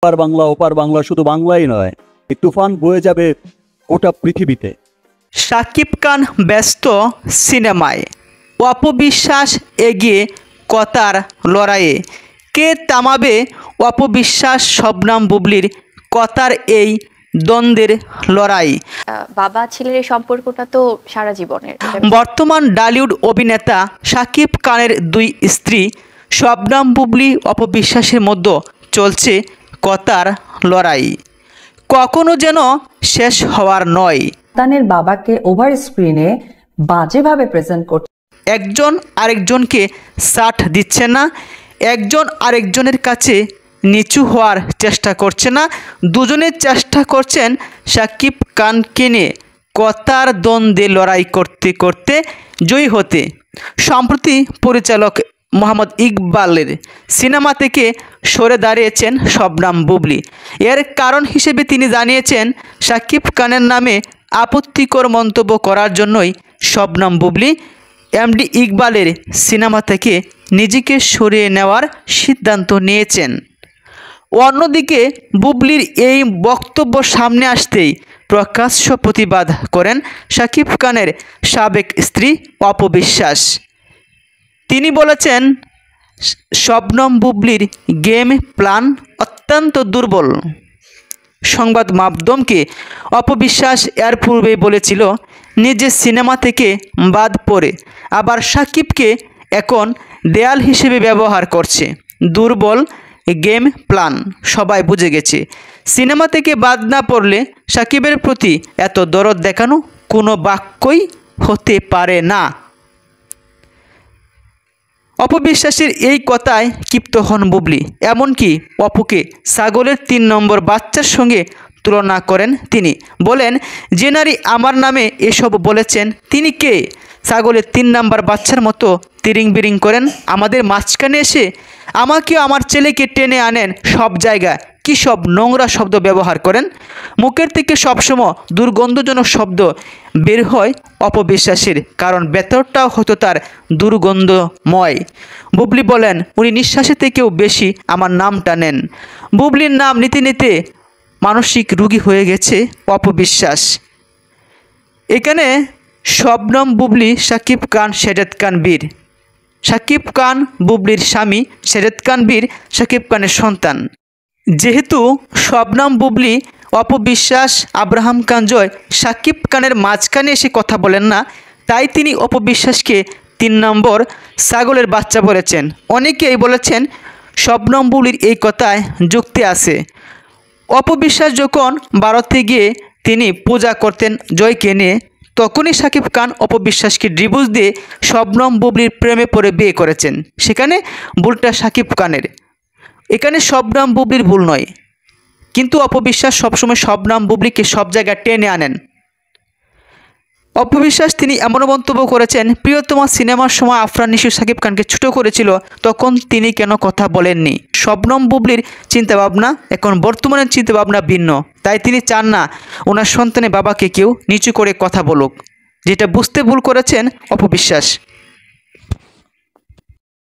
ওপার বাংলা ওপার বাংলা শুধু বাংলাই নয়, এই তুফান বয়ে যাবে গোটা পৃথিবীতে। শাকিব খান ব্যস্ত সিনেমায়, অপবিশ্বাস এগিয়ে কথার লড়াইয়ে। কে থামাবে অপবিশ্বাস শবনম বুবলির কথার এই দ্বন্দ্বের লড়াই? বাবা ছেলের এই সম্পর্কটা তো সারা জীবনের। বর্তমান ডালিউড অভিনেতা শাকিব খানের দুই স্ত্রী শবনম বুবলি অপবিশ্বাসের মধ্যে চলছে কথার লড়াই, কখনো যেন শেষ হওয়ার নয়। সন্তানের বাবাকে ওভার স্ক্রিনে বাজেভাবে প্রেজেন্ট করছে, একজন আরেকজনকে সাথ দিচ্ছে না, একজন আরেকজনের কাছে নিচু হওয়ার চেষ্টা করছে না, দুজনের চেষ্টা করছেন শাকিব খানকে নিয়ে কথার দ্বন্দ্বে লড়াই করতে করতে জয়ী হতে। সম্প্রতি পরিচালক মোহাম্মদ ইকবালের সিনেমা থেকে সরে দাঁড়িয়েছেন শবনম বুবলি। এর কারণ হিসেবে তিনি জানিয়েছেন, শাকিব খানের নামে আপত্তিকর মন্তব্য করার জন্যই শবনম বুবলি এমডি ইকবালের সিনেমা থেকে নিজেকে সরিয়ে নেওয়ার সিদ্ধান্ত নিয়েছেন। অন্যদিকে বুবলির এই বক্তব্য সামনে আসতেই প্রকাশ্য প্রতিবাদ করেন শাকিব খানের সাবেক স্ত্রী অপবিশ্বাস। তিনি বলেছেন, শবনম বুবলির গেম প্ল্যান অত্যন্ত দুর্বল। সংবাদ মাধ্যমকে অপবিশ্বাস এর পূর্বেই বলেছিল নিজের সিনেমা থেকে বাদ পড়ে আবার শাকিবকে এখন দেয়াল হিসেবে ব্যবহার করছে। দুর্বল গেম প্ল্যান, সবাই বুঝে গেছে। সিনেমা থেকে বাদ না পড়লে শাকিবের প্রতি এত দরদ দেখানো কোনো বাক্যই হতে পারে না। অপবিশ্বাসের এই কথায় ক্ষিপ্ত হন বুবলি, এমনকি অপুকে ছাগলের 3 নম্বর বাচ্চার সঙ্গে তুলনা করেন তিনি। বলেন, যে নারী আমার নামে এসব বলেছেন তিনি কে? ছাগলের 3 নম্বর বাচ্চার মতো তিরিং বিরিং করেন আমাদের মাঝখানে এসে। আমাকেও আমার ছেলেকে টেনে আনেন সব জায়গায়, কী সব নোংরা শব্দ ব্যবহার করেন। মুখের থেকে সবসময় দুর্গন্ধজনক শব্দ বের হয় অপবিশ্বাসের, কারণ ভেতরটাও হয়তো তার দুর্গন্ধময়। বুবলি বলেন, উনি নিঃশ্বাসের থেকেও বেশি আমার নামটা নেন। বুবলির নাম নিতে নিতে মানসিক রোগী হয়ে গেছে অপবিশ্বাস। এখানে শবনম বুবলি, শাকিব খান, শাহেদ খান বীর। শাকিব খান বুবলির স্বামী, শাহেদ খান বীর শাকিব খানের সন্তান। যেহেতু শবনম বুবলি, অপবিশ্বাস, আব্রাহাম খান জয় শাকিব খানের মাঝখানে এসে কথা বলেন না, তাই তিনি অপবিশ্বাসকে 3 নম্বর ছাগলের বাচ্চা বলেছেন। অনেকেই বলেছেন শবনম বুবলির এই কথায় যুক্তি আছে। অপবিশ্বাস যখন ভারতে গিয়ে তিনি পূজা করতেন জয়কে নিয়ে, তখনই শাকিব খান অপবিশ্বাসকে ডিভোর্স দিয়ে শবনম বুবলির প্রেমে পড়ে বিয়ে করেছেন। সেখানে ভুলটা শাকিব খানের, এখানে শবনম বুবলির ভুল নয়। কিন্তু অপবিশ্বাস সবসময় শবনম বুবলিকে সব জায়গায় টেনে আনেন। অপবিশ্বাস তিনি এমন মন্তব্য করেছেন, প্রিয়তমা সিনেমার সময় আফরান নিশু শাকিব খানকে ছোট করেছিল, তখন তিনি কেন কথা বলেননি? শবনম বুবলির চিন্তাভাবনা এখন বর্তমানের চিন্তাভাবনা ভিন্ন, তাই তিনি চান না ওনার সন্তানের বাবাকে কেউ নিচু করে কথা বলুক, যেটা বুঝতে ভুল করেছেন অপবিশ্বাস।